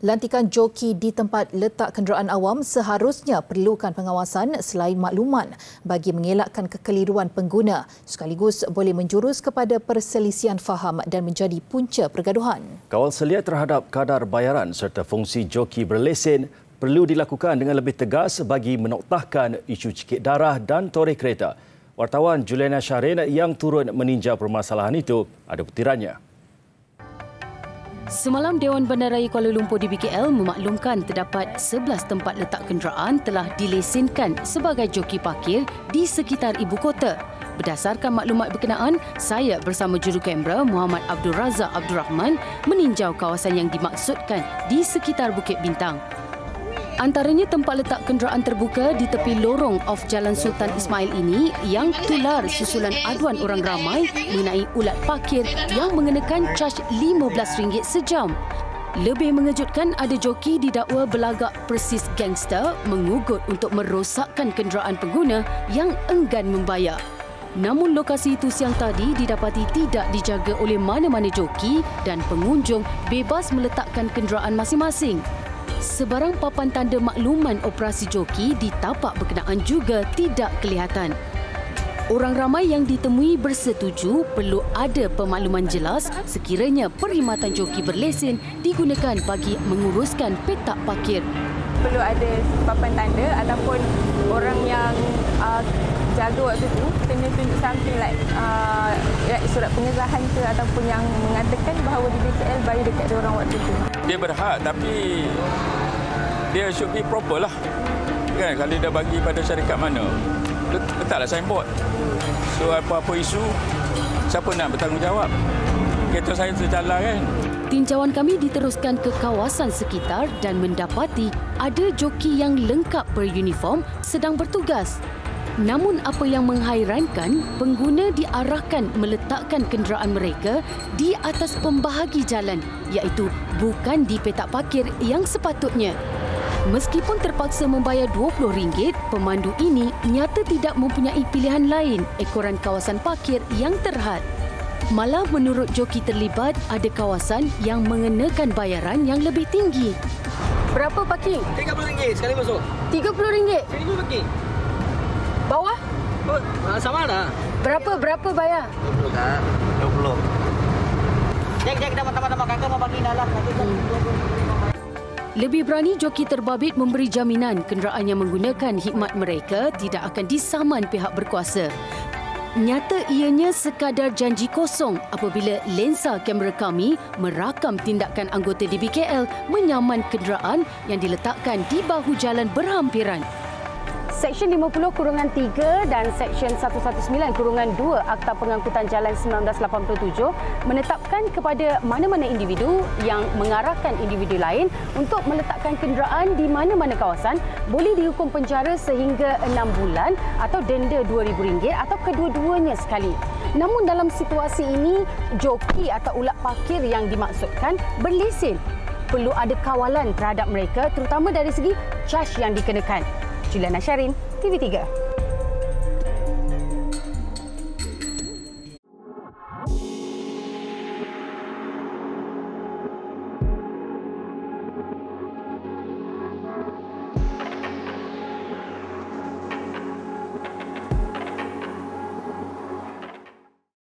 Lantikan joki di tempat letak kenderaan awam seharusnya perlukan pengawasan selain makluman bagi mengelakkan kekeliruan pengguna, sekaligus boleh menjurus kepada perselisihan faham dan menjadi punca pergaduhan. Kawal selia terhadap kadar bayaran serta fungsi joki berlesen perlu dilakukan dengan lebih tegas bagi menoktahkan isu cikik darah dan toreh kereta. Wartawan Juliana Shahrin yang turut meninjau permasalahan itu ada butirannya. Semalam Dewan Bandaraya Kuala Lumpur di BKL memaklumkan terdapat 11 tempat letak kenderaan telah dilesenkan sebagai joki parkir di sekitar ibu kota. Berdasarkan maklumat berkenaan, saya bersama juru kamera Muhammad Abdul Razak Abdul Rahman meninjau kawasan yang dimaksudkan di sekitar Bukit Bintang. Antaranya tempat letak kenderaan terbuka di tepi lorong off Jalan Sultan Ismail ini yang tular susulan aduan orang ramai mengenai ulat parkir yang mengenakan caj RM15 sejam. Lebih mengejutkan, ada joki didakwa berlagak persis gangster mengugut untuk merosakkan kenderaan pengguna yang enggan membayar. Namun lokasi itu siang tadi didapati tidak dijaga oleh mana-mana joki dan pengunjung bebas meletakkan kenderaan masing-masing. Sebarang papan tanda makluman operasi joki di tapak berkenaan juga tidak kelihatan. Orang ramai yang ditemui bersetuju perlu ada pemakluman jelas sekiranya perkhidmatan joki berlesen digunakan bagi menguruskan petak parkir. Perlu ada papan tanda ataupun orang yang jaga waktu tu kena tunjuk something like surat pengesahan ke ataupun yang mengatakan bahawa di BKL bayi dekat ada orang waktu tu. Dia berhak tapi dia should be proper lah. Kan kalau dia bagi pada syarikat mana, letaklah signboard. So apa-apa isu, siapa nak bertanggungjawab? Kereta saya terjalan kan. Tinjauan kami diteruskan ke kawasan sekitar dan mendapati ada joki yang lengkap beruniform sedang bertugas. Namun apa yang menghairankan, pengguna diarahkan meletakkan kenderaan mereka di atas pembahagi jalan, iaitu bukan di petak parkir yang sepatutnya. Meskipun terpaksa membayar RM20, pemandu ini nyata tidak mempunyai pilihan lain ekoran kawasan parkir yang terhad. Malah menurut joki terlibat, ada kawasan yang mengenakan bayaran yang lebih tinggi. Berapa parking? RM30 sekali masuk. RM30? Seribu parking. Bawah? Oh, sama lah. Berapa bayar? 20 kan? 20. Jek dah tambah-tambah kakak mau bagi dalam. Lebih berani, joki terbabit memberi jaminan kenderaan yang menggunakan khidmat mereka tidak akan disaman pihak berkuasa. Nyata ianya sekadar janji kosong apabila lensa kamera kami merakam tindakan anggota DBKL menyaman kenderaan yang diletakkan di bahu jalan berhampiran. Seksyen 50-3 dan Seksyen 119-2 Akta Pengangkutan Jalan 1987 menetapkan kepada mana-mana individu yang mengarahkan individu lain untuk meletakkan kenderaan di mana-mana kawasan boleh dihukum penjara sehingga 6 bulan atau denda RM2,000 atau kedua-duanya sekali. Namun dalam situasi ini, joki atau ulat parkir yang dimaksudkan berlesen. Perlu ada kawalan terhadap mereka terutama dari segi caj yang dikenakan. Juliana Shahrin, TV3.